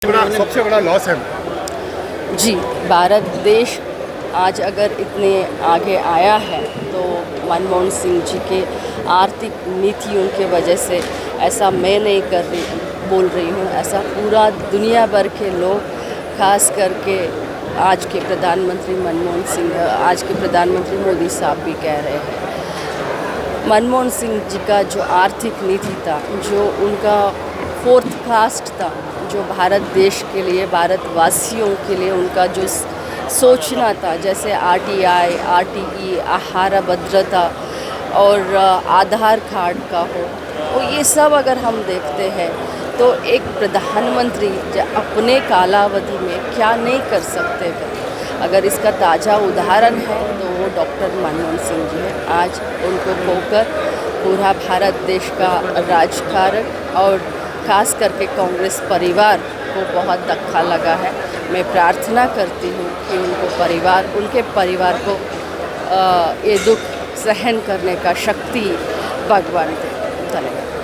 सबसे बड़ा लॉस है। जी, भारत देश आज अगर इतने आगे आया है तो मनमोहन सिंह जी के आर्थिक नीतियों के वजह से। ऐसा मैं नहीं बोल रही हूँ, ऐसा पूरा दुनिया भर के लोग, खास करके आज के प्रधानमंत्री मनमोहन सिंह, आज के प्रधानमंत्री मोदी साहब भी कह रहे हैं। मनमोहन सिंह जी का जो आर्थिक नीति था, जो उनका फोर्थ कास्ट था, जो भारत देश के लिए, भारतवासियों के लिए उनका जो सोचना था, जैसे आरटीआई, आरटीई, आहार भद्रता और आधार कार्ड का हो, तो ये सब अगर हम देखते हैं तो एक प्रधानमंत्री अपने कालावधि में क्या नहीं कर सकते थे। अगर इसका ताज़ा उदाहरण है तो वो डॉक्टर मनमोहन सिंह जी हैं। आज उनको खोकर पूरा भारत देश का राजकारण और खास करके कांग्रेस परिवार को बहुत धक्का लगा है। मैं प्रार्थना करती हूँ कि उनके परिवार को ये दुख सहन करने का शक्ति भगवान दे। धन्यवाद।